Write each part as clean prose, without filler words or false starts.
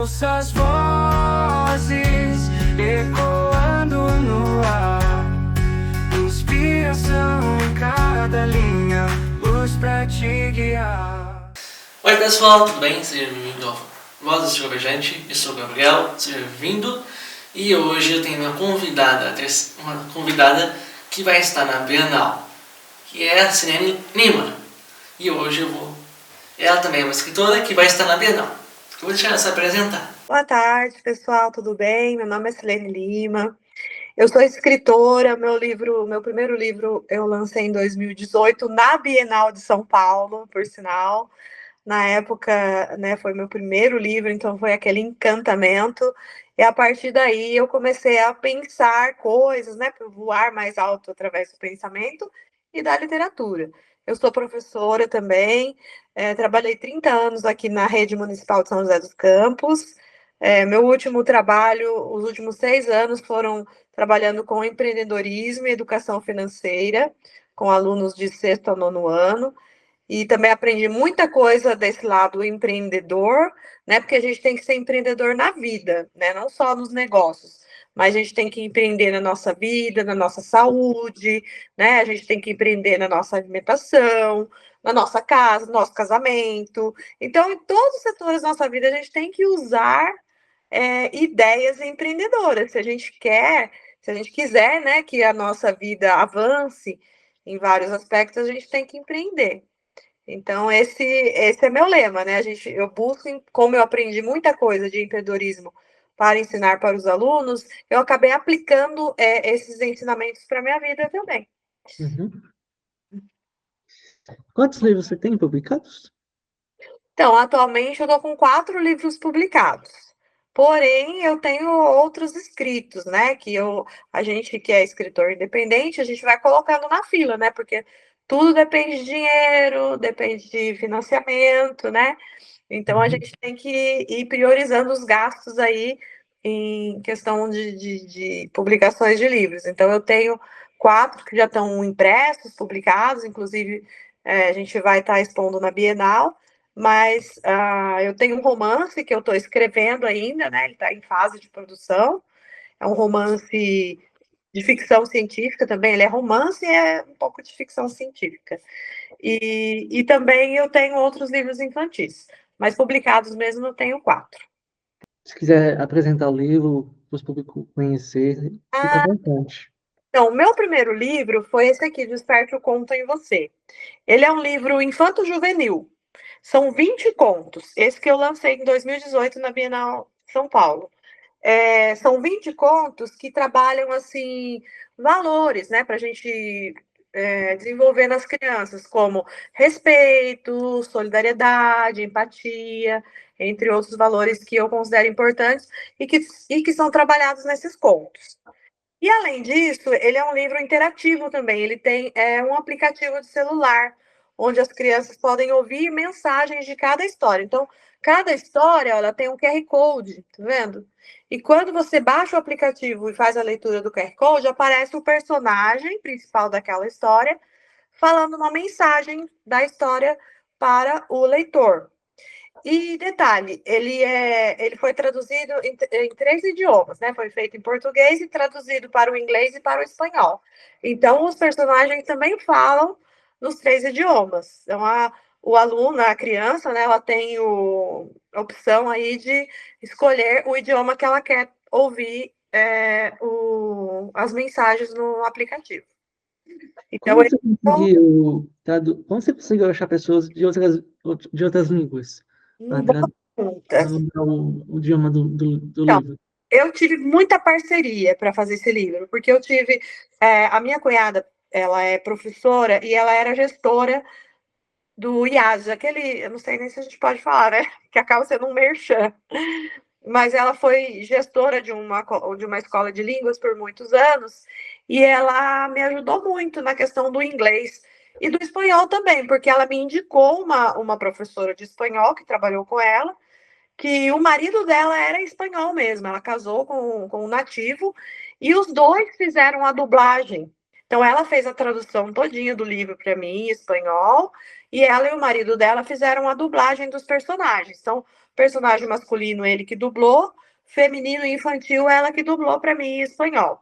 Nossas vozes ecoando no ar, inspiração em cada linha, luz pra te guiar. Oi pessoal, tudo bem? Seja bem-vindo ao Vozes de Convergente. Eu sou o Gabriel, seja bem-vindo. E hoje eu tenho uma convidada que vai estar na Bienal, que é a Silene Lima. E hoje ela também é uma escritora que vai estar na Bienal. Eu vou deixar ela se apresentar. Boa tarde, pessoal, tudo bem? Meu nome é Silene Lima. Eu sou escritora. Meu primeiro livro eu lancei em 2018 na Bienal de São Paulo, por sinal. Na época, né, foi meu primeiro livro, então foi aquele encantamento. E a partir daí eu comecei a pensar coisas, né, para voar mais alto através do pensamento e da literatura. Eu sou professora também, trabalhei 30 anos aqui na Rede Municipal de São José dos Campos. Meu último trabalho, os últimos 6 anos foram trabalhando com empreendedorismo e educação financeira, com alunos de sexto ao nono ano. E também aprendi muita coisa desse lado empreendedor, né? Porque a gente tem que ser empreendedor na vida, né? Não só nos negócios, mas a gente tem que empreender na nossa vida, na nossa saúde, né? A gente tem que empreender na nossa alimentação, na nossa casa, no nosso casamento. Então, em todos os setores da nossa vida, a gente tem que usar ideias empreendedoras. Se a gente quiser, né, que a nossa vida avance em vários aspectos, a gente tem que empreender. Então, esse é meu lema, né? Eu busco, como eu aprendi muita coisa de empreendedorismo para ensinar para os alunos, eu acabei aplicando esses ensinamentos para a minha vida também. Uhum. Quantos livros você tem publicados? Então, atualmente eu estou com 4 livros publicados. Porém, eu tenho outros escritos, né? A gente que é escritor independente, a gente vai colocando na fila, né? Porque tudo depende de dinheiro, depende de financiamento, né? Então, a gente tem que ir priorizando os gastos aí em questão de publicações de livros. Então, eu tenho 4 que já estão impressos, publicados, inclusive a gente vai estar expondo na Bienal, mas eu tenho um romance que eu estou escrevendo ainda, né? Ele está em fase de produção. É um romance de ficção científica também. Ele é romance e é um pouco de ficção científica. E também eu tenho outros livros infantis, mas publicados mesmo eu tenho 4. Se quiser apresentar o livro para os públicos conhecer, fica à vontade. Então, o meu primeiro livro foi esse aqui, Desperte o Conto em Você. Ele é um livro infanto-juvenil. São 20 contos. Esse que eu lancei em 2018 na Bienal São Paulo. São 20 contos que trabalham, assim, valores, né, para a gente desenvolver nas crianças, como respeito, solidariedade, empatia, entre outros valores que eu considero importantes e que são trabalhados nesses contos. E, além disso, ele é um livro interativo também. Ele tem um aplicativo de celular, onde as crianças podem ouvir mensagens de cada história. Então, cada história, ela tem um QR Code, tá vendo? E quando você baixa o aplicativo e faz a leitura do QR Code, aparece o personagem principal daquela história falando uma mensagem da história para o leitor. E detalhe, ele foi traduzido em 3 idiomas, né? Foi feito em português e traduzido para o inglês e para o espanhol. Então, os personagens também falam nos 3 idiomas. Então, o aluno, a criança, né, ela tem a opção aí de escolher o idioma que ela quer ouvir as mensagens no aplicativo. Então, Como você conseguiu achar pessoas de outras línguas para traduzir o idioma do Então, livro? eu tive muita parceria para fazer esse livro, porque eu tive a minha cunhada, ela é professora e ela era gestora do IASA, eu não sei nem se a gente pode falar, né? Que acaba sendo um merchan. Mas ela foi gestora de uma escola de línguas por muitos anos e ela me ajudou muito na questão do inglês e do espanhol também, porque ela me indicou uma professora de espanhol que trabalhou com ela, que o marido dela era espanhol mesmo. Ela casou com um nativo e os dois fizeram a dublagem. Então, ela fez a tradução todinha do livro para mim em espanhol e ela e o marido dela fizeram a dublagem dos personagens. Então, personagem masculino, ele que dublou, feminino e infantil, ela que dublou para mim em espanhol.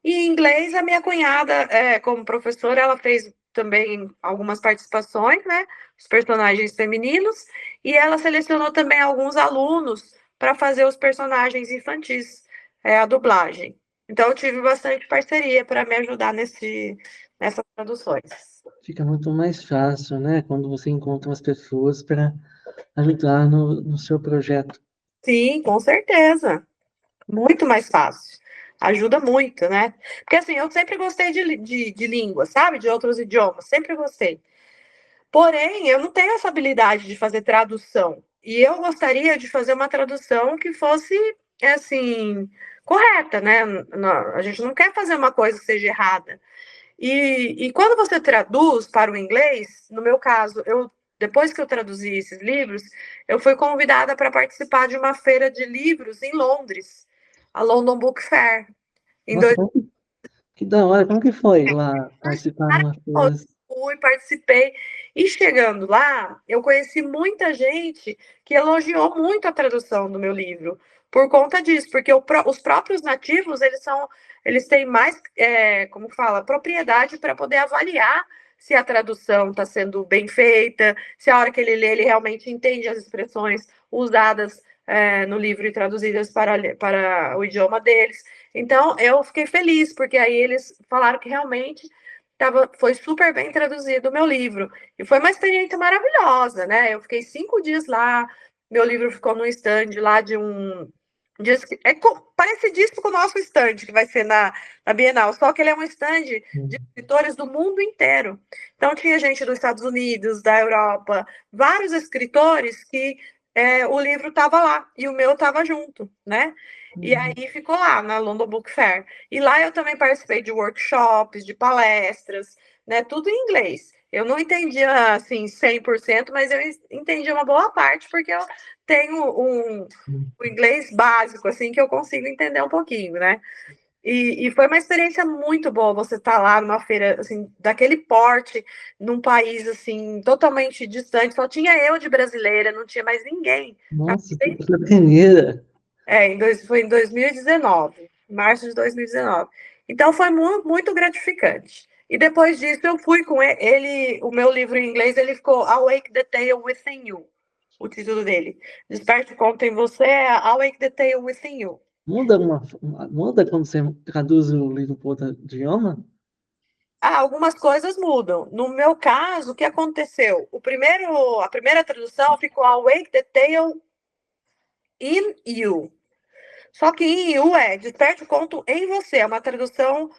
E em inglês, a minha cunhada, como professora, ela fez também algumas participações, né? Os personagens femininos, e ela selecionou também alguns alunos para fazer os personagens infantis, a dublagem. Então, eu tive bastante parceria para me ajudar nessas traduções. Fica muito mais fácil, né? Quando você encontra as pessoas para ajudar no seu projeto. Sim, com certeza. Muito mais fácil. Ajuda muito, né? Porque assim, eu sempre gostei de língua, sabe? De outros idiomas, sempre gostei. Porém, eu não tenho essa habilidade de fazer tradução. E eu gostaria de fazer uma tradução que fosse, assim, correta, né? A gente não quer fazer uma coisa que seja errada. E quando você traduz para o inglês, no meu caso, depois que eu traduzi esses livros, eu fui convidada para participar de uma feira de livros em Londres, a London Book Fair. Em Nossa, que da hora. Como que foi lá participar numa feira? fui, participei. E chegando lá, eu conheci muita gente que elogiou muito a tradução do meu livro por conta disso, porque os próprios nativos, eles têm mais, como fala, propriedade para poder avaliar se a tradução está sendo bem feita, se a hora que ele lê, ele realmente entende as expressões usadas no livro e traduzidas para o idioma deles. Então, eu fiquei feliz, porque aí eles falaram que realmente foi super bem traduzido o meu livro. E foi uma experiência maravilhosa, né? Eu fiquei 5 dias lá, meu livro ficou no stand lá de um. Parecidíssimo com o nosso stand, que vai ser na Bienal, só que ele é um stand de escritores do mundo inteiro. Então, tinha gente dos Estados Unidos, da Europa, vários escritores que o livro estava lá e o meu estava junto, né? E aí ficou lá na London Book Fair. E lá eu também participei de workshops, de palestras, né? Tudo em inglês. Eu não entendia assim 100%, mas eu entendi uma boa parte porque eu tenho um inglês básico assim que eu consigo entender um pouquinho, né? E foi uma experiência muito boa você estar lá numa feira assim daquele porte, num país assim totalmente distante. Só tinha eu de brasileira, não tinha mais ninguém. Nossa, que surpreendida. Foi em 2019, março de 2019. Então foi muito, muito gratificante. E depois disso eu fui com ele, o meu livro em inglês, ele ficou Awake the Tale Within You, o título dele. Desperte o conto em você, Awake the Tale Within You. Muda quando você traduz o livro para outro idioma? Algumas coisas mudam. No meu caso, o que aconteceu? A primeira tradução ficou Awake the Tale in You. Só que em You desperte o conto em você, é uma tradução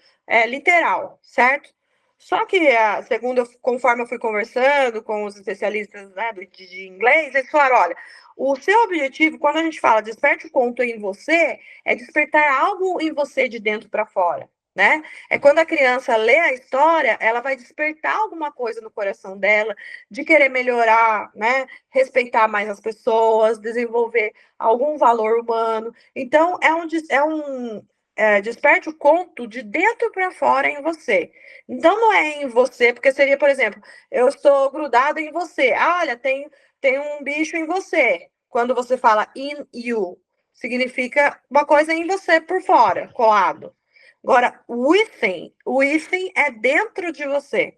literal, certo? Só que, conforme eu fui conversando com os especialistas, né, de inglês, eles falaram, olha, o seu objetivo, quando a gente fala desperte o conto em você, é despertar algo em você de dentro para fora, né? É quando a criança lê a história, ela vai despertar alguma coisa no coração dela, de querer melhorar, né? Respeitar mais as pessoas, desenvolver algum valor humano. Então, desperte o conto de dentro para fora em você. Então, não é em você, porque seria, por exemplo, eu estou grudado em você. Olha, tem um bicho em você. Quando você fala in you, significa uma coisa em você por fora, colado. Agora, within é dentro de você.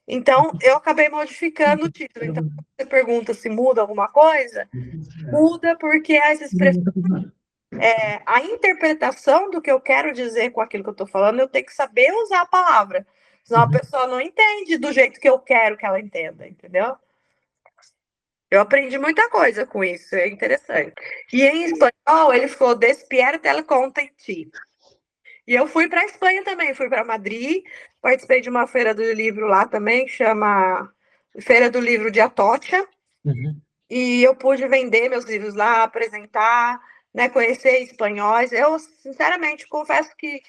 Então, eu acabei modificando o título. Então, quando você pergunta se muda alguma coisa, muda porque as expressões, a interpretação do que eu quero dizer com aquilo que eu estou falando, eu tenho que saber usar a palavra. Senão a pessoa não entende do jeito que eu quero que ela entenda, entendeu? Eu aprendi muita coisa com isso, é interessante. E em espanhol, ele ficou Despierta con ti. E eu fui para a Espanha também, fui para Madrid, participei de uma feira do livro lá também, que chama Feira do Livro de Atocha, e eu pude vender meus livros lá, apresentar, né, conhecer espanhóis. Eu, sinceramente, confesso que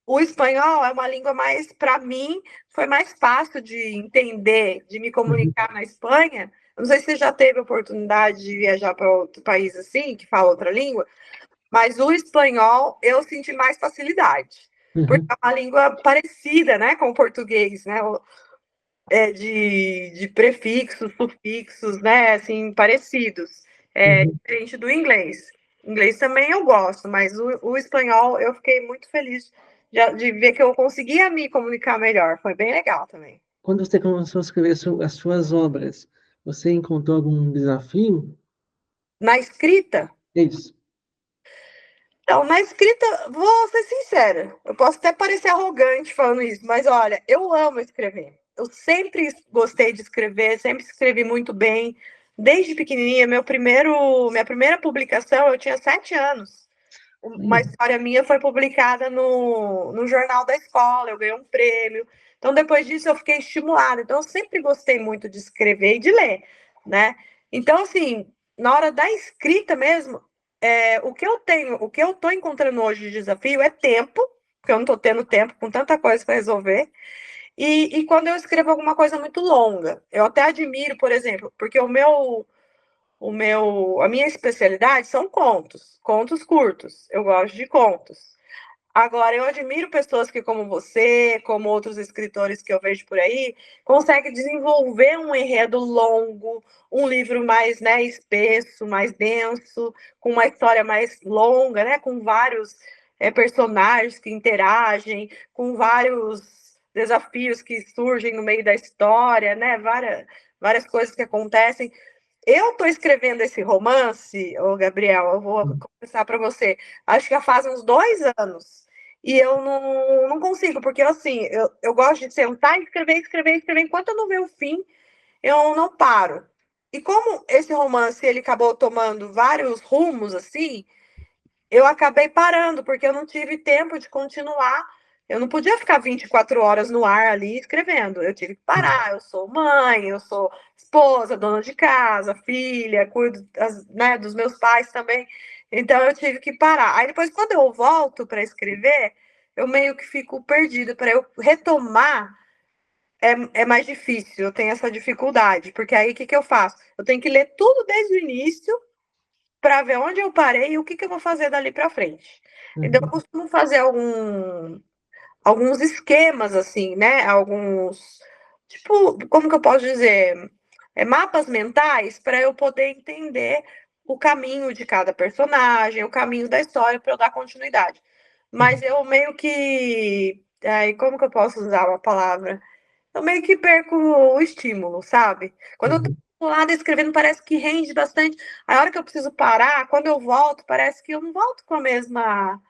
o espanhol é uma língua mais, para mim, foi mais fácil de entender, de me comunicar na Espanha. Não sei se você já teve a oportunidade de viajar para outro país assim, que fala outra língua, mas o espanhol eu senti mais facilidade, porque é uma língua parecida, né, com o português, né, de prefixos, sufixos, né, assim, parecidos. Diferente do inglês. Inglês também eu gosto, mas o espanhol eu fiquei muito feliz de ver que eu conseguia me comunicar melhor. Foi bem legal também. Quando você começou a escrever as suas obras, você encontrou algum desafio? Na escrita, É isso. então, na escrita, vou ser sincera, eu posso até parecer arrogante falando isso, mas olha, eu amo escrever. Eu sempre gostei de escrever, sempre escrevi muito bem. Desde pequenininha, minha primeira publicação, eu tinha 7 anos. Uma história minha foi publicada no jornal da escola, eu ganhei um prêmio. Então, depois disso, eu fiquei estimulada. Então, eu sempre gostei muito de escrever e de ler, né? Então, assim, na hora da escrita mesmo, o que eu estou encontrando hoje de desafio é tempo, porque eu não estou tendo tempo com tanta coisa para resolver. E quando eu escrevo alguma coisa muito longa, eu até admiro, por exemplo, porque a minha especialidade são contos, contos curtos. Eu gosto de contos. Agora, eu admiro pessoas que, como você, como outros escritores que eu vejo por aí, conseguem desenvolver um enredo longo, um livro mais, né, espesso, mais denso, com uma história mais longa, né, com vários personagens que interagem, com vários desafios que surgem no meio da história, né, várias coisas que acontecem. Eu estou escrevendo esse romance, ô Gabriel, eu vou confessar para você, acho que já faz uns 2 anos. E eu não consigo, porque assim, eu gosto de sentar e escrever, escrever, escrever. Enquanto eu não ver o fim, eu não paro. E como esse romance ele acabou tomando vários rumos assim, eu acabei parando, porque eu não tive tempo de continuar. Eu não podia ficar 24 horas no ar ali escrevendo. Eu tive que parar. Eu sou mãe, eu sou esposa, dona de casa, filha, cuido né, dos meus pais também. Então eu tive que parar. Aí depois, quando eu volto para escrever, eu meio que fico perdida. Para eu retomar, é mais difícil. Eu tenho essa dificuldade. Porque aí o que eu faço? Eu tenho que ler tudo desde o início para ver onde eu parei e o que eu vou fazer dali para frente. Então, eu costumo fazer alguns esquemas, assim, né? Alguns, tipo, como que eu posso dizer? Mapas mentais para eu poder entender o caminho de cada personagem, o caminho da história para eu dar continuidade. Mas eu meio que. Como que eu posso usar uma palavra? Eu meio que perco o estímulo, sabe? Quando eu tô do lado escrevendo, parece que rende bastante. A hora que eu preciso parar, quando eu volto, parece que eu não volto com a mesma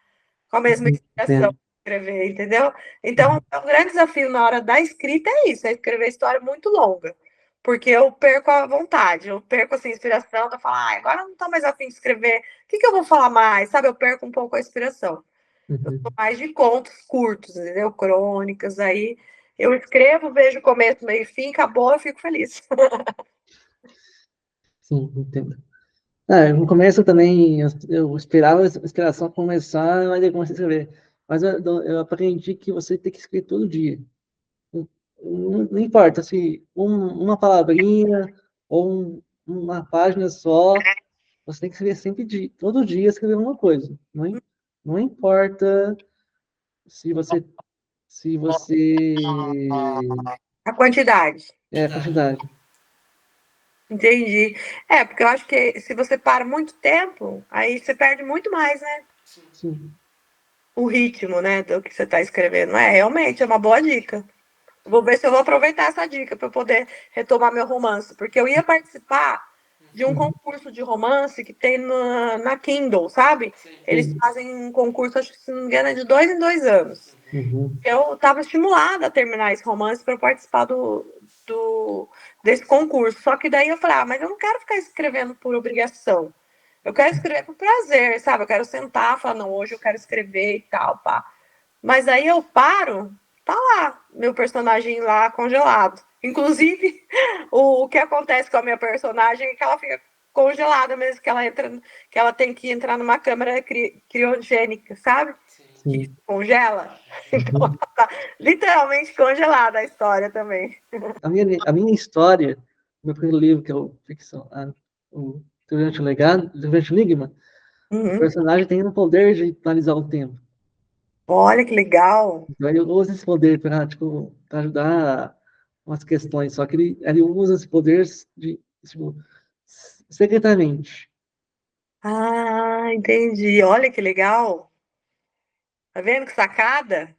inspiração para escrever, entendeu? Então, o grande desafio na hora da escrita é isso, é escrever história muito longa. Porque eu perco a vontade, eu perco assim, a inspiração para falar, agora eu não estou mais afim de escrever, o que eu vou falar mais? Sabe, eu perco um pouco a inspiração. Eu sou mais de contos curtos, entendeu? Crônicas, aí eu escrevo, vejo começo, meio e fim, acabou, eu fico feliz. Sim, entendo. No começo também eu esperava a inspiração começar, mas eu comecei a escrever. Mas eu aprendi que você tem que escrever todo dia. Não importa se uma palavrinha ou uma página só, você tem que escrever sempre, todo dia escrever uma coisa. Não importa se você, se você A quantidade. é a quantidade. Entendi. Porque eu acho que se você para muito tempo, aí você perde muito mais, né? Sim. O ritmo, né, do que você está escrevendo. Realmente, é uma boa dica. Vou ver se eu vou aproveitar essa dica para poder retomar meu romance, porque eu ia participar de um concurso de romance que tem na Kindle, sabe? Eles fazem um concurso, acho que se não me engano, é de 2 em 2 anos. Eu estava estimulada a terminar esse romance para participar desse concurso. Só que daí eu falei, mas eu não quero ficar escrevendo por obrigação. Eu quero escrever por prazer, sabe? Eu quero sentar, falar, não, hoje eu quero escrever e tal, pá. Mas aí eu paro, tá lá, meu personagem lá congelado. Inclusive, o que acontece com a minha personagem é que ela fica congelada mesmo, que ela tem que entrar numa câmera criogênica, sabe? Que congela. Então, ela tá literalmente congelada a história também. A minha história, meu primeiro livro, que é o ficção, o Durante o Enigma, o personagem tem um poder de paralisar o tempo. Olha que legal. Então ele usa esse poder para ajudar umas questões, só que ele usa esse poder secretamente. Ah, entendi. Olha que legal. Tá vendo que sacada?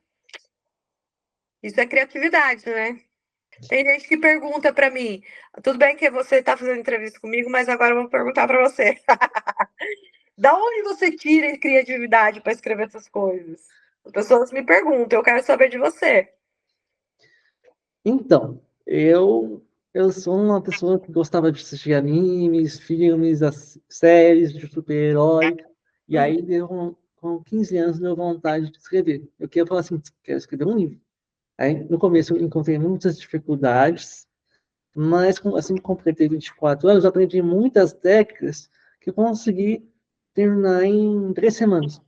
Isso é criatividade, né? Tem gente que pergunta pra mim, tudo bem que você tá fazendo entrevista comigo, mas agora eu vou perguntar pra você. Da onde você tira criatividade para escrever essas coisas? As pessoas me perguntam, eu quero saber de você. Então, eu sou uma pessoa que gostava de assistir animes, filmes, séries de super-herói, e Uhum. aí com 15 anos deu vontade de escrever. Eu queria falar assim, quero escrever um livro. Aí no começo eu encontrei muitas dificuldades, mas assim que completei 24 anos, eu aprendi muitas técnicas que eu consegui terminar em 3 semanas.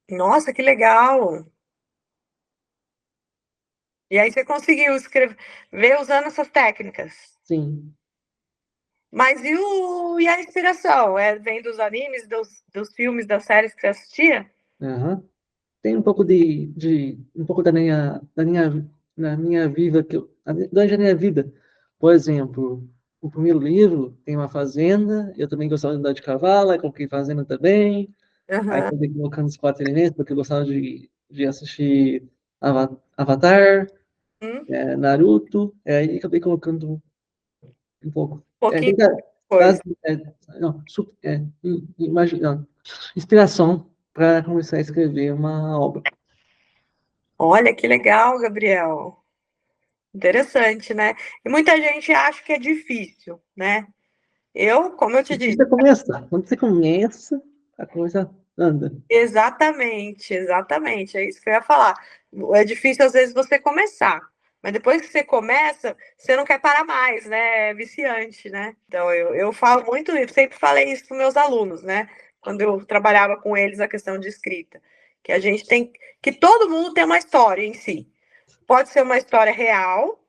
Nossa, que legal! E aí você conseguiu escrever usando essas técnicas. Sim. Mas e a inspiração? Vem dos animes, dos filmes, das séries que você assistia? Aham. Tem um pouco um pouco da minha vida da minha vida. Por exemplo, o primeiro livro tem uma fazenda, eu também gostava de andar de cavalo, aí coloquei fazenda também, aí Aham. acabei colocando os 4 elementos, porque eu gostava de assistir Avatar, Um Naruto, aí acabei colocando um pouco. pouquinho Tenta, de coisa. não, imagina, inspiração para começar a escrever uma obra. Olha que legal, Gabriel. Interessante, né? E muita gente acha que é difícil, né? Como eu te disse, Precisa começar. Quando você começa, a coisa anda. exatamente, exatamente. É isso que eu ia falar. É difícil às vezes você começar, mas depois que você começa, você não quer parar mais, né? É viciante, né? Então eu falo muito isso, sempre falei isso para meus alunos, né? Quando eu trabalhava com eles a questão de escrita, que a gente tem que todo mundo tem uma história em si. Pode ser uma história real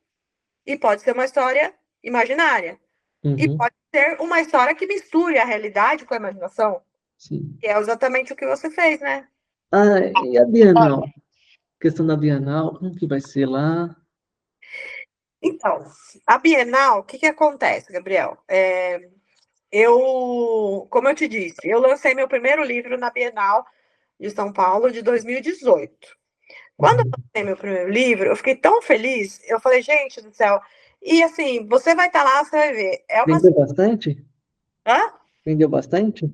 e pode ser uma história imaginária. E Uhum, pode ser uma história que misture a realidade com a imaginação, sim. que é exatamente o que você fez, né? Ah, e a Bienal? Questão da Bienal, como que vai ser lá? Então, a Bienal, o que que acontece, Gabriel? Como eu te disse, eu lancei meu primeiro livro na Bienal de São Paulo de 2018. Quando eu Uhum. lancei meu primeiro livro, eu fiquei tão feliz, eu falei, gente do céu, e assim, você vai estar lá, você vai ver, é uma... Vendeu bastante? Hã? Vendeu bastante? Ah,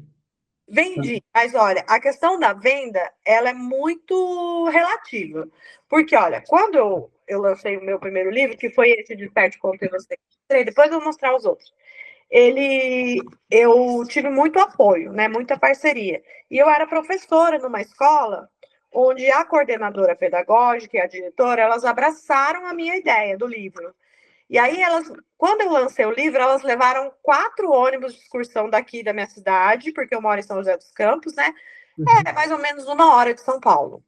Vendi, mas olha, a questão da venda, ela é muito relativa. Porque, olha, quando eu lancei o meu primeiro livro, que foi esse de Pet Conto e Você, depois eu vou mostrar os outros. Eu tive muito apoio, né, muita parceria. E eu era professora numa escola onde a coordenadora pedagógica e a diretora, elas abraçaram a minha ideia do livro. E aí quando eu lancei o livro, elas levaram 4 ônibus de excursão daqui da minha cidade, porque eu moro em São José dos Campos, né? uhum. É mais ou menos 1 hora de São Paulo.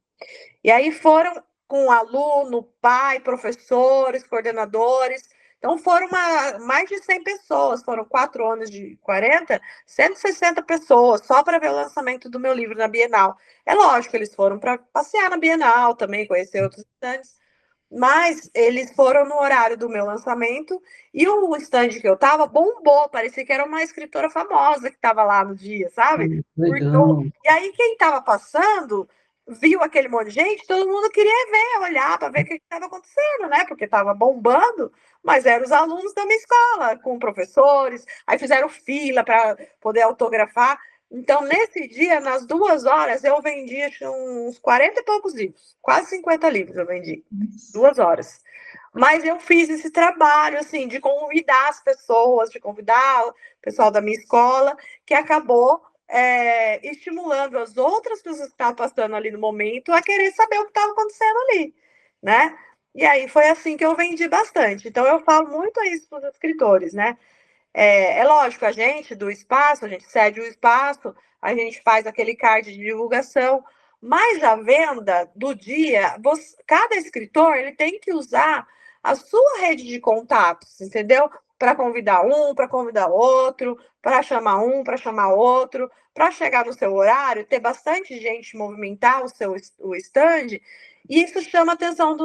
E aí foram com aluno, pai, professores, coordenadores. Então foram mais de 100 pessoas, foram 4 ônibus de 40, 160 pessoas, só para ver o lançamento do meu livro na Bienal. É lógico, eles foram para passear na Bienal também, conhecer outros estandes, mas eles foram no horário do meu lançamento e o stand que eu tava bombou, parecia que era uma escritora famosa que estava lá no dia, sabe? Legal. E aí quem estava passando viu aquele monte de gente, todo mundo queria ver, olhar para ver o que estava acontecendo, né? Porque estava bombando, mas eram os alunos da minha escola, com professores, aí fizeram fila para poder autografar. Então, nesse dia, nas 2 horas, eu vendi acho, uns 40 e poucos livros, quase 50 livros eu vendi. 2 horas. Mas eu fiz esse trabalho, assim, de convidar as pessoas, de convidar o pessoal da minha escola, que acabou estimulando as outras pessoas que estavam passando ali no momento a querer saber o que estava acontecendo ali, né? E aí foi assim que eu vendi bastante. Então eu falo muito isso para os escritores, né? É lógico, a gente do espaço, a gente cede o espaço, a gente faz aquele card de divulgação, mas a venda do dia, cada escritor ele tem que usar a sua rede de contatos, entendeu? para convidar um, para convidar outro, para chamar um, para chamar outro, para chegar no seu horário, ter bastante gente movimentar o stand, e isso chama a atenção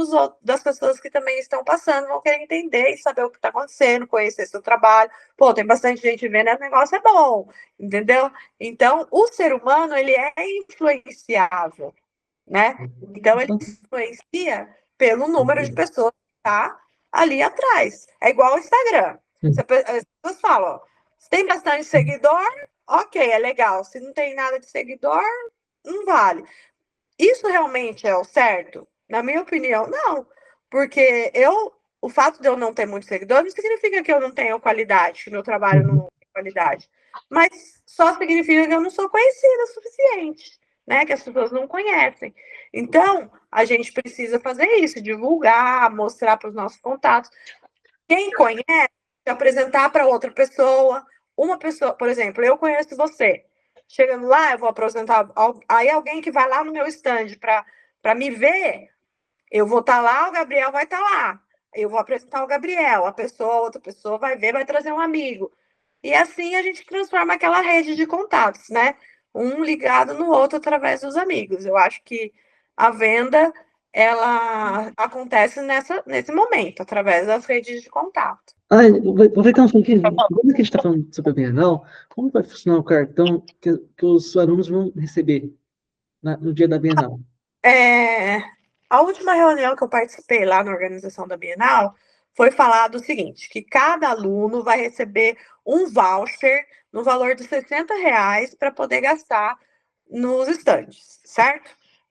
das pessoas que também estão passando, vão querer entender e saber o que está acontecendo, conhecer seu trabalho. Pô, tem bastante gente vendo, o negócio é bom, entendeu? Então, o ser humano, ele é influenciável, né? Então, ele influencia pelo número de pessoas que está ali atrás. É igual ao Instagram. As pessoas falam, ó, se tem bastante seguidor, ok, é legal. Se não tem nada de seguidor, não vale. Isso realmente é o certo? Na minha opinião, não. Porque o fato de eu não ter muitos seguidores não significa que eu não tenho qualidade, que meu trabalho não tem qualidade. Mas só significa que eu não sou conhecida o suficiente, né? Que as pessoas não conhecem. Então, a gente precisa fazer isso, divulgar, mostrar para os nossos contatos. Quem conhece, apresentar para outra pessoa. Uma pessoa, por exemplo, eu conheço você. Chegando lá, eu vou apresentar. Aí alguém que vai lá no meu stand para me ver, eu vou estar lá, o Gabriel vai estar lá. Eu vou apresentar o Gabriel, outra pessoa vai ver, vai trazer um amigo. E assim a gente transforma aquela rede de contatos, né? Um ligado no outro através dos amigos. Eu acho que a venda, ela acontece nesse momento, através das redes de contato. Aproveitando que a gente está falando sobre a Bienal, como vai funcionar o cartão que os alunos vão receber no dia da Bienal? A última reunião que eu participei lá na organização da Bienal foi falado o seguinte, que cada aluno vai receber um voucher no valor de R$60 para poder gastar nos estandes, certo?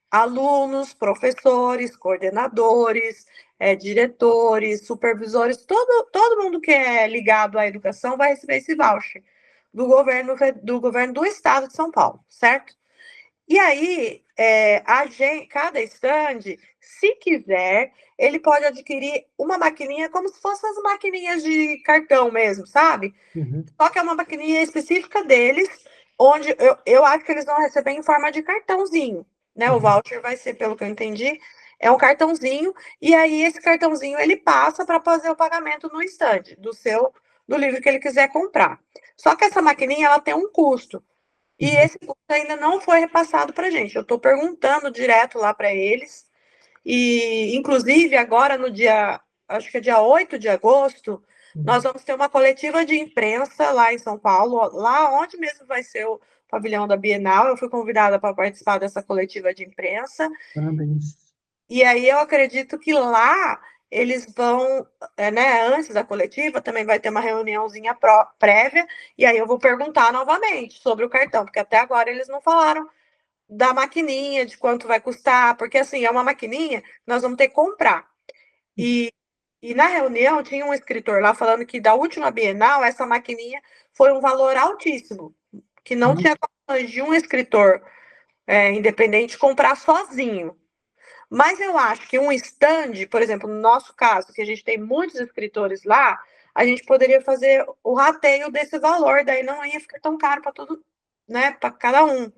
Alunos, professores, coordenadores, diretores, supervisores, todo mundo que é ligado à educação vai receber esse voucher do governo do estado de São Paulo, certo? E aí, cada estande, se quiser, ele pode adquirir uma maquininha como se fossem as maquininhas de cartão mesmo, sabe? Uhum. Só que é uma maquininha específica deles, onde eu acho que eles vão receber em forma de cartãozinho, né? O voucher vai ser, pelo que eu entendi, é um cartãozinho, e aí esse cartãozinho ele passa para fazer o pagamento no estande do livro que ele quiser comprar. Só que essa maquininha, ela tem um custo. E esse custo ainda não foi repassado para a gente. Eu estou perguntando direto lá para eles. E, inclusive, agora no acho que é dia 8 de agosto, nós vamos ter uma coletiva de imprensa lá em São Paulo, lá onde mesmo vai ser o pavilhão da Bienal. Eu fui convidada para participar dessa coletiva de imprensa. Parabéns. E aí eu acredito que lá eles vão, né, antes da coletiva, também vai ter uma reuniãozinha prévia, e aí eu vou perguntar novamente sobre o cartão, porque até agora eles não falaram da maquininha, de quanto vai custar, porque assim, é uma maquininha que nós vamos ter que comprar. E na reunião tinha um escritor lá falando que da última Bienal, essa maquininha foi um valor altíssimo, que não tinha condições de um escritor independente comprar sozinho. Mas eu acho que um stand, por exemplo, no nosso caso, que a gente tem muitos escritores lá, a gente poderia fazer o rateio desse valor, daí não ia ficar tão caro para todo, né, para cada um.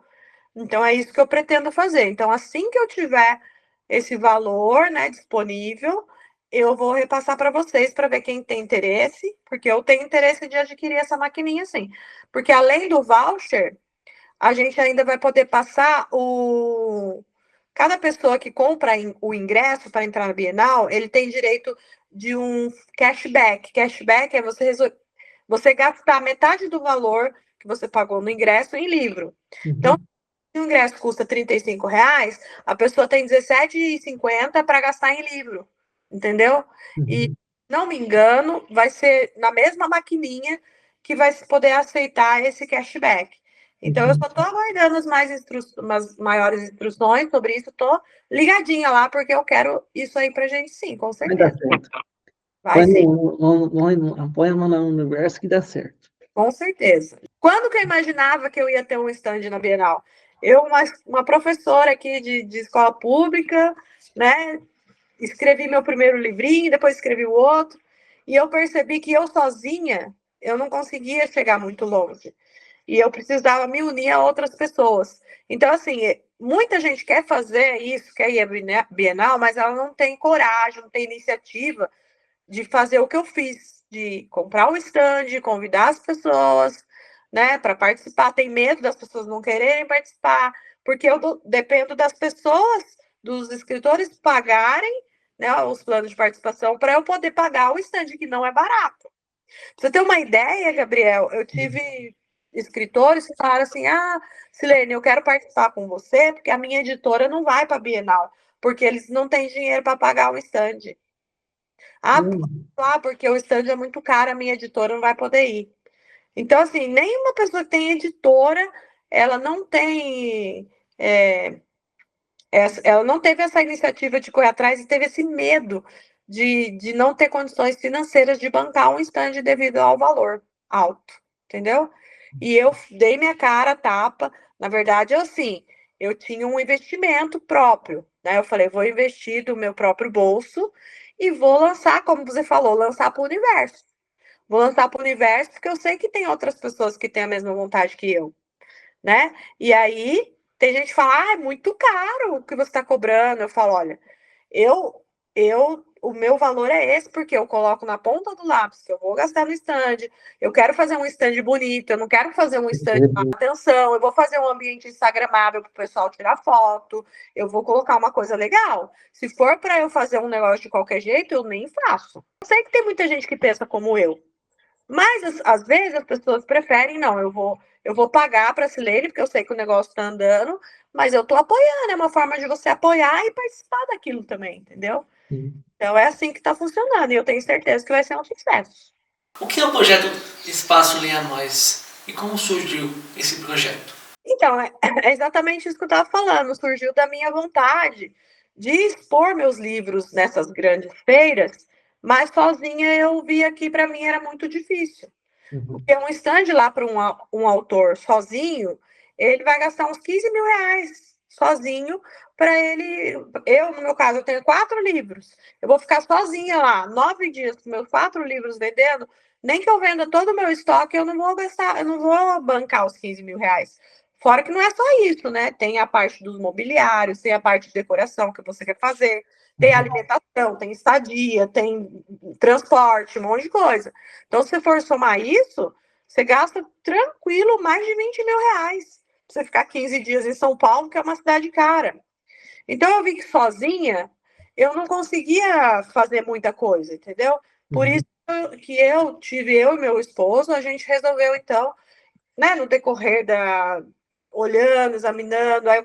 Então é isso que eu pretendo fazer. Então, assim que eu tiver esse valor, né, disponível, eu vou repassar para vocês para ver quem tem interesse, porque eu tenho interesse de adquirir essa maquininha, sim. Porque além do voucher, a gente ainda vai poder passar cada pessoa que compra o ingresso para entrar na Bienal, ele tem direito de um cashback. Cashback é você gastar metade do valor que você pagou no ingresso em livro. Então, se o ingresso custa R$35, a pessoa tem R$17,50 para gastar em livro, entendeu? E, não me engano, vai ser na mesma maquininha que vai poder aceitar esse cashback. Então, eu só estou aguardando umas maiores instruções sobre isso. Estou ligadinha lá, porque eu quero isso aí pra gente, sim, com Vai dar certeza. certo. Vai sim, Põe a mão no universo que dá certo. com certeza. Quando que eu imaginava que eu ia ter um stand na Bienal? Uma professora aqui de escola pública, né? Escrevi meu primeiro livrinho, depois escrevi o outro, e eu percebi que eu sozinha, eu não conseguia chegar muito longe. E eu precisava me unir a outras pessoas. Então, assim, muita gente quer fazer isso, quer ir à Bienal, mas ela não tem coragem, não tem iniciativa de fazer o que eu fiz, de comprar o stand, convidar as pessoas, né, para participar. Tem medo das pessoas não quererem participar, porque eu dependo das pessoas, dos escritores pagarem, né, os planos de participação para eu poder pagar o stand, que não é barato. Pra você ter uma ideia, Gabriel, eu tive escritores que falaram assim: ah, Silene, eu quero participar com você, porque a minha editora não vai para a Bienal, porque eles não têm dinheiro para pagar o stand. Porque o stand é muito caro, a minha editora não vai poder ir. Então, assim, nenhuma pessoa que tem editora, ela não tem. Ela não teve essa iniciativa de correr atrás e teve esse medo de não ter condições financeiras de bancar um stand devido ao valor alto, entendeu? E eu dei minha cara a tapa. Na verdade, eu tinha um investimento próprio, né? Eu falei, vou investir do meu próprio bolso e vou lançar, como você falou, lançar para o universo. Vou lançar para o universo porque eu sei que tem outras pessoas que têm a mesma vontade que eu, né? E aí tem gente que fala, ah, é muito caro o que você está cobrando. Eu falo, olha, o meu valor é esse, porque eu coloco na ponta do lápis que eu vou gastar no stand, eu quero fazer um stand bonito, eu não quero fazer um stand de atenção, eu vou fazer um ambiente instagramável para o pessoal tirar foto, eu vou colocar uma coisa legal. Se for para eu fazer um negócio de qualquer jeito, eu nem faço. Eu sei que tem muita gente que pensa como eu, mas às vezes as pessoas preferem, não, eu vou pagar para a Silene, porque eu sei que o negócio está andando, mas eu estou apoiando, é uma forma de você apoiar e participar daquilo também, entendeu? Então é assim que está funcionando, e eu tenho certeza que vai ser um sucesso. O que é o projeto Espaço Leia Mais e como surgiu esse projeto? Então, é exatamente isso que eu estava falando, surgiu da minha vontade de expor meus livros nessas grandes feiras, mas sozinha eu via que para mim era muito difícil. Porque um stand lá para um autor sozinho, ele vai gastar uns 15 mil reais sozinho para ele. Eu, no meu caso, eu tenho 4 livros. Eu vou ficar sozinha lá, 9 dias com meus 4 livros vendendo. Nem que eu venda todo o meu estoque, eu não vou gastar, eu não vou bancar os 15 mil reais. Fora que não é só isso, né? Tem a parte dos mobiliários, tem a parte de decoração que você quer fazer, tem alimentação, tem estadia, tem transporte, um monte de coisa. Então, se você for somar isso, você gasta tranquilo mais de 20 mil reais. Pra você ficar 15 dias em São Paulo, que é uma cidade cara. Então, eu vi que sozinha eu não conseguia fazer muita coisa, entendeu? Por isso que eu e meu esposo, a gente resolveu, então, né, no decorrer olhando, examinando, aí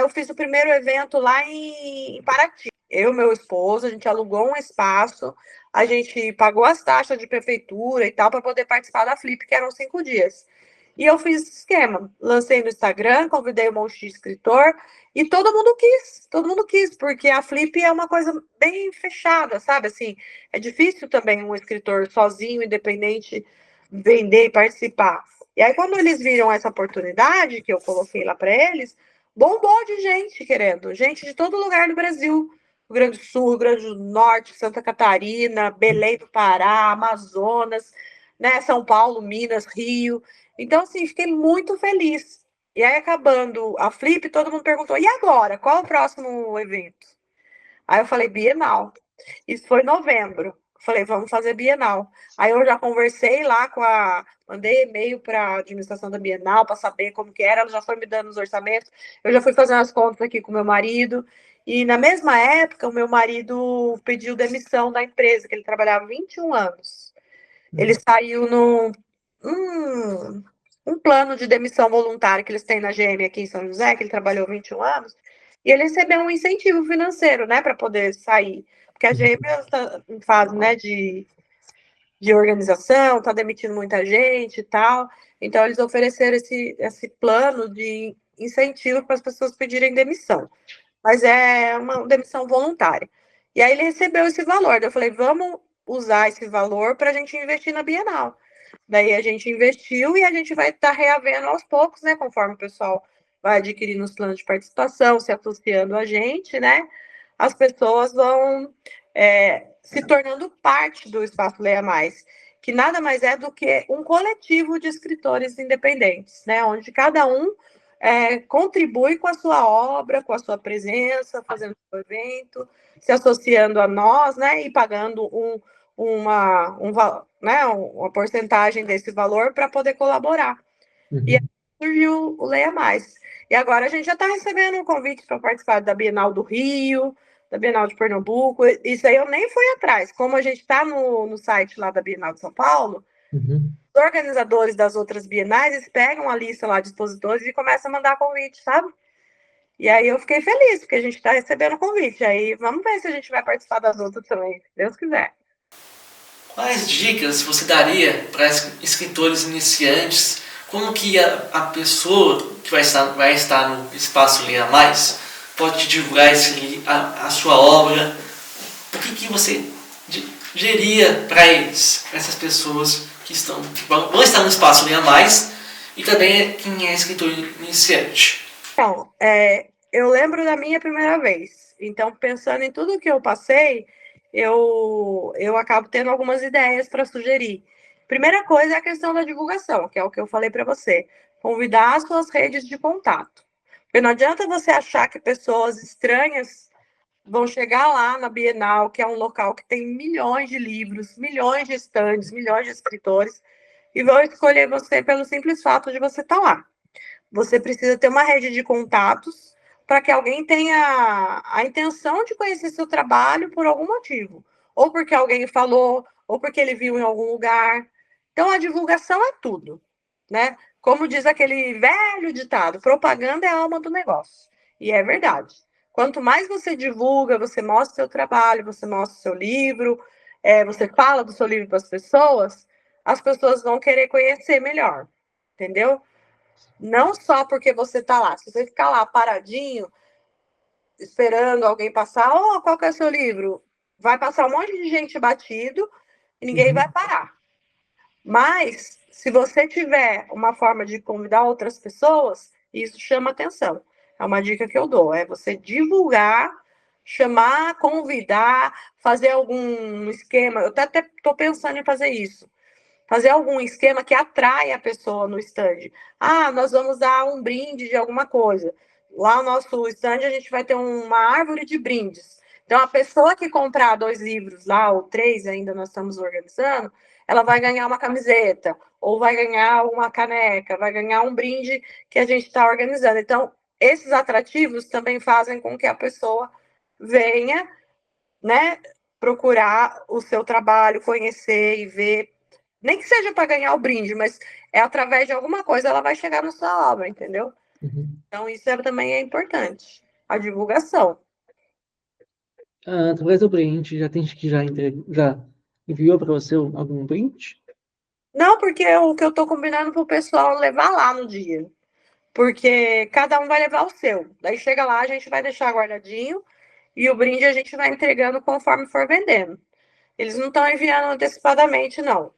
eu fiz o primeiro evento lá em Paraty. Eu e meu esposo, a gente alugou um espaço, a gente pagou as taxas de prefeitura e tal para poder participar da Flip, que eram 5 dias. E eu fiz esse esquema, lancei no Instagram, convidei um monte de escritor e todo mundo quis, porque a Flip é uma coisa bem fechada, sabe? Assim, é difícil também um escritor sozinho, independente, vender e participar. E aí, quando eles viram essa oportunidade que eu coloquei lá para eles, bombou de gente querendo, gente de todo lugar do Brasil. Rio Grande do Sul, Rio Grande do Norte, Santa Catarina, Belém do Pará, Amazonas, né, São Paulo, Minas, Rio. Então, assim, fiquei muito feliz. E aí, acabando a Flip, todo mundo perguntou, e agora? Qual é o próximo evento? Aí eu falei, Bienal. Isso foi em novembro. Falei, vamos fazer Bienal. Aí eu já conversei lá mandei e-mail para a administração da Bienal para saber como que era, ela já foi me dando os orçamentos. Eu já fui fazendo as contas aqui com meu marido. E na mesma época, o meu marido pediu demissão da empresa, que ele trabalhava 21 anos. Ele saiu um plano de demissão voluntária que eles têm na GM aqui em São José, que ele trabalhou 21 anos, e ele recebeu um incentivo financeiro, né, para poder sair. Porque a GM está em fase, né, de organização, está demitindo muita gente e tal. Então, eles ofereceram esse plano de incentivo para as pessoas pedirem demissão. Mas é uma demissão voluntária. E aí ele recebeu esse valor. Eu falei, vamos usar esse valor para a gente investir na Bienal. Daí a gente investiu e a gente vai estar reavendo aos poucos, né? Conforme o pessoal vai adquirindo os planos de participação, se associando a gente, né? As pessoas vão se tornando parte do Espaço Leia Mais, que nada mais é do que um coletivo de escritores independentes, né? Onde cada um contribui com a sua obra, com a sua presença, fazendo o seu evento, se associando a nós, né? E pagando uma porcentagem desse valor para poder colaborar. E aí Uhum. surgiu o Leia Mais. E agora a gente já está recebendo um convite para participar da Bienal do Rio, da Bienal de Pernambuco. Isso aí eu nem fui atrás. Como a gente está no site lá da Bienal de São Paulo, Uhum. os organizadores das outras bienais, eles pegam a lista lá de expositores e começam a mandar convite, sabe? E aí eu fiquei feliz, porque a gente está recebendo convite. Aí vamos ver se a gente vai participar das outras também, se Deus quiser. Quais dicas você daria para escritores iniciantes? Como que a pessoa que vai estar no Espaço Leia Mais pode divulgar a sua obra? O que você diria para eles, para essas pessoas que vão estar no Espaço Leia Mais e também quem é escritor iniciante? Então, eu lembro da minha primeira vez. Então, pensando em tudo que eu passei, eu acabo tendo algumas ideias para sugerir. Primeira coisa é a questão da divulgação, que é o que eu falei para você. Convidar as suas redes de contato. Porque não adianta você achar que pessoas estranhas vão chegar lá na Bienal, que é um local que tem milhões de livros, milhões de estandes, milhões de escritores, e vão escolher você pelo simples fato de você estar lá. Você precisa ter uma rede de contatos para que alguém tenha a intenção de conhecer seu trabalho por algum motivo. Ou porque alguém falou, ou porque ele viu em algum lugar. Então, a divulgação é tudo, né? Como diz aquele velho ditado, propaganda é a alma do negócio. E é verdade. Quanto mais você divulga, você mostra o seu trabalho, você mostra o seu livro, você fala do seu livro para as pessoas vão querer conhecer melhor, entendeu? Não só porque você está lá. Se você ficar lá paradinho, esperando alguém passar, oh, qual que é o seu livro? Vai passar um monte de gente batido e ninguém vai Uhum. parar. Mas, se você tiver uma forma de convidar outras pessoas, isso chama atenção. É uma dica que eu dou, é você divulgar, chamar, convidar, fazer algum esquema. Eu até estou pensando em fazer isso. Fazer algum esquema que atrai a pessoa no stand. Ah, nós vamos dar um brinde de alguma coisa. Lá no nosso stand a gente vai ter uma árvore de brindes. Então, a pessoa que comprar 2 livros lá, ou 3 ainda nós estamos organizando, ela vai ganhar uma camiseta, ou vai ganhar uma caneca, vai ganhar um brinde que a gente está organizando. Então, esses atrativos também fazem com que a pessoa venha, né, procurar o seu trabalho, conhecer e ver, nem que seja para ganhar o brinde, mas é através de alguma coisa ela vai chegar na sua obra, entendeu? Uhum. Então isso também é importante, a divulgação. Através do print, já tem gente que já enviou para você algum print? Não, porque o que eu estou combinando para o pessoal levar lá no dia, porque cada um vai levar o seu. Daí chega lá, a gente vai deixar guardadinho e o brinde a gente vai entregando conforme for vendendo. Eles não estão enviando antecipadamente, não.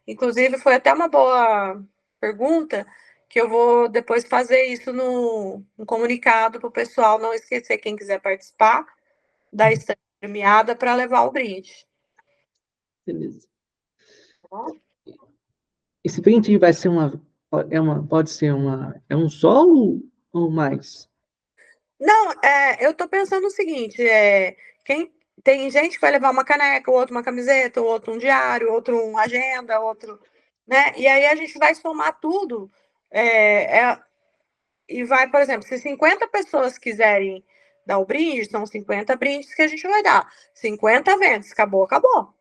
Inclusive, foi até uma boa pergunta, que eu vou depois fazer isso no comunicado para o pessoal não esquecer, quem quiser participar da estante premiada, para levar o brinde. Beleza. Tá bom? Esse print vai ser pode ser é um solo ou mais? Não, eu estou pensando o seguinte, quem tem gente que vai levar uma caneca, o outro uma camiseta, o outro um diário, outro uma agenda, outro, né? E aí a gente vai somar tudo. E vai, por exemplo, se 50 pessoas quiserem dar o brinde, são 50 brindes que a gente vai dar. 50 vendas, acabou, acabou.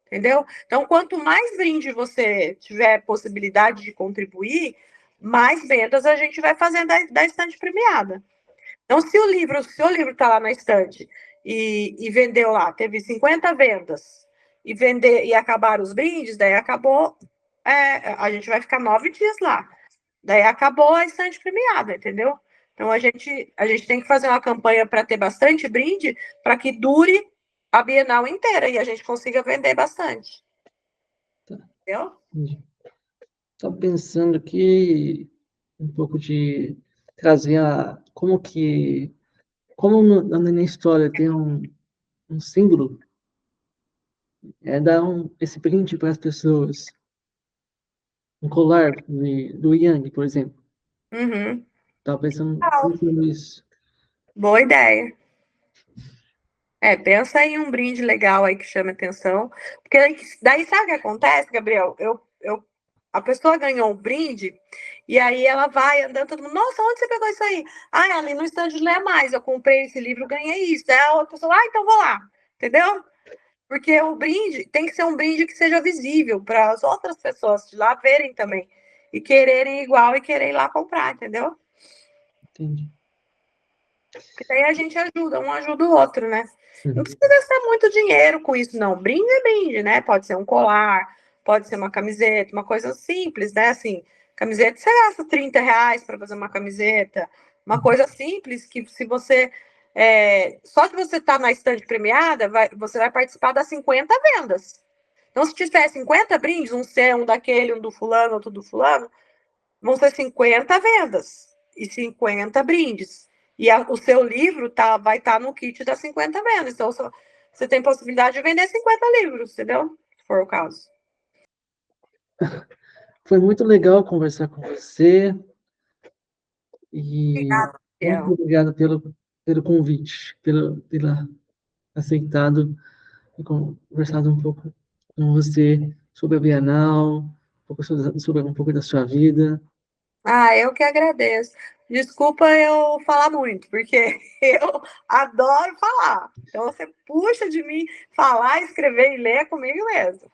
Entendeu? Então, quanto mais brinde você tiver possibilidade de contribuir, mais vendas a gente vai fazendo da estante premiada. Então, se o livro está lá na estante e vendeu lá, teve 50 vendas e acabaram os brindes, daí acabou, a gente vai ficar 9 dias lá. Daí acabou a estante premiada, entendeu? Então a gente tem que fazer uma campanha para ter bastante brinde para que dure a Bienal inteira e a gente consiga vender bastante. Tá. Entendeu? Estou pensando aqui um pouco de trazer na história tem um símbolo, dar esse print para as pessoas, um colar do Yang, por exemplo. Uhum. Estava pensando isso. Boa ideia. Pensa em um brinde legal aí que chame atenção. Porque daí sabe o que acontece, Gabriel? A pessoa ganhou um brinde e aí ela vai andando, todo mundo, nossa, onde você pegou isso aí? Ah, ali no estande Lê Mais, eu comprei esse livro, ganhei isso. Aí a outra pessoa, então vou lá, entendeu? Porque o brinde tem que ser um brinde que seja visível para as outras pessoas de lá verem também e quererem igual e querer ir lá comprar, entendeu? Entendi. Porque daí a gente ajuda, um ajuda o outro, né? Não Uhum. precisa gastar muito dinheiro com isso, não. Brinde é brinde, né? Pode ser um colar, pode ser uma camiseta, uma coisa simples, né? Assim, camiseta, você gasta R$ 30 para fazer uma camiseta. Uma coisa simples que se você. Só de você estar na estande premiada, você vai participar das 50 vendas. Então, se tiver 50 brindes, um seu, um daquele, um do fulano, outro do fulano, vão ser 50 vendas e 50 brindes. E o seu livro vai estar no kit das 50 vendas. Então, você tem possibilidade de vender 50 livros, entendeu? Se for o caso. Foi muito legal conversar com você e Obrigada, muito Gabriel. obrigado pelo convite, pelo aceitado e conversado um pouco com você sobre a Bienal, um pouco sobre um pouco da sua vida. Eu que agradeço. Desculpa eu falar muito, porque eu adoro falar. Então, você puxa de mim falar, escrever e ler comigo mesmo.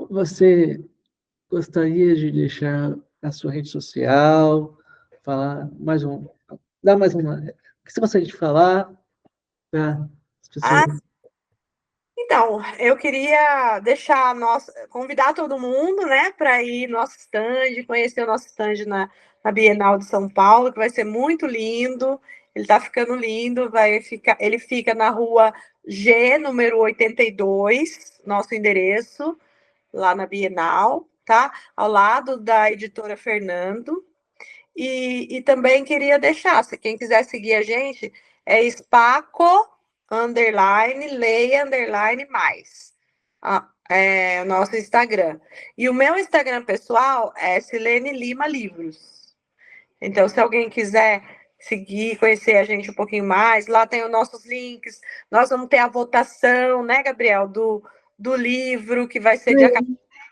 Você gostaria de deixar a sua rede social, falar dar mais uma, o que você gostaria de falar para as Ah, pessoas? Então, eu queria convidar todo mundo, né, para ir no nosso stand, conhecer o nosso stand na Bienal de São Paulo, que vai ser muito lindo. Ele está ficando lindo, ele fica na rua G, número 82, nosso endereço, lá na Bienal, tá? Ao lado da editora Fernando. E também queria deixar, se quem quiser seguir a gente, é Spaco Leia mais. É o nosso Instagram. E o meu Instagram pessoal é Silene Lima Livros. Então, se alguém quiser seguir, conhecer a gente um pouquinho mais, lá tem os nossos links. Nós vamos ter a votação, né, Gabriel, do livro, que vai ser dia.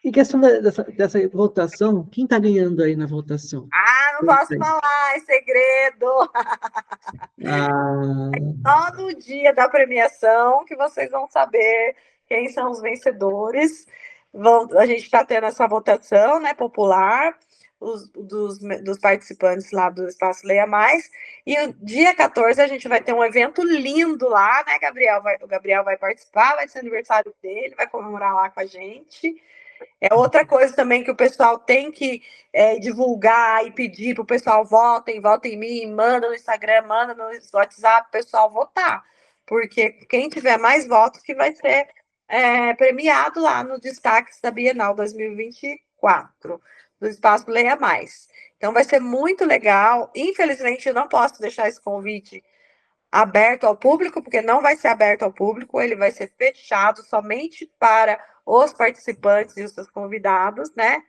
E questão dessa votação, quem está ganhando aí na votação? Não posso falar, é segredo. Ah, Todo dia da premiação que vocês vão saber quem são os vencedores. A gente está tendo essa votação, né, popular, dos participantes lá do Espaço Leia Mais. E o dia 14 a gente vai ter um evento lindo lá, né, Gabriel? O Gabriel vai participar, vai ser aniversário dele, vai comemorar lá com a gente. É outra coisa também que o pessoal tem que divulgar e pedir para o pessoal vota em mim, manda no Instagram, manda no WhatsApp, o pessoal votar. Porque quem tiver mais votos que vai ser premiado lá nos destaques da Bienal 2024, do Espaço Leia Mais. Então vai ser muito legal. Infelizmente, eu não posso deixar esse convite aberto ao público, porque não vai ser aberto ao público, ele vai ser fechado somente para os participantes e os seus convidados, né?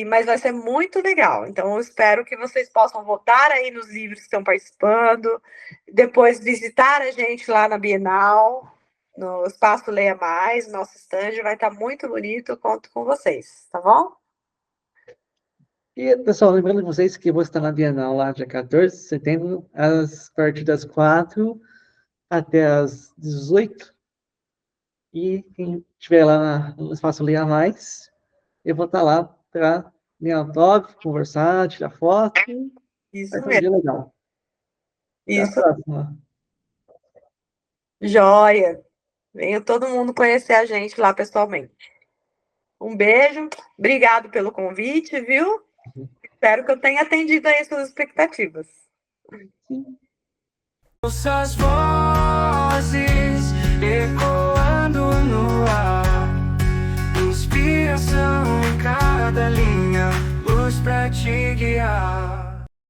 Mas vai ser muito legal. Então, eu espero que vocês possam votar aí nos livros que estão participando, depois visitar a gente lá na Bienal, no Espaço Leia Mais, nosso stand vai estar muito bonito, eu conto com vocês, tá bom? e, pessoal, lembrando vocês que eu vou estar na Bienal lá dia 14 de setembro, a partir das 4 até as 18. E quem estiver lá no Espaço Leia Mais, eu vou estar lá para me autógrafo, conversar, tirar foto. Isso Vai ser um mesmo. dia legal. Até a Isso. próxima. Joia. Venha todo mundo conhecer a gente lá pessoalmente. Um beijo, obrigado pelo convite, viu? Espero que eu tenha atendido aí suas expectativas. Ouça as vozes ecoando no ar, inspiração em cada linha, luz pra te guiar.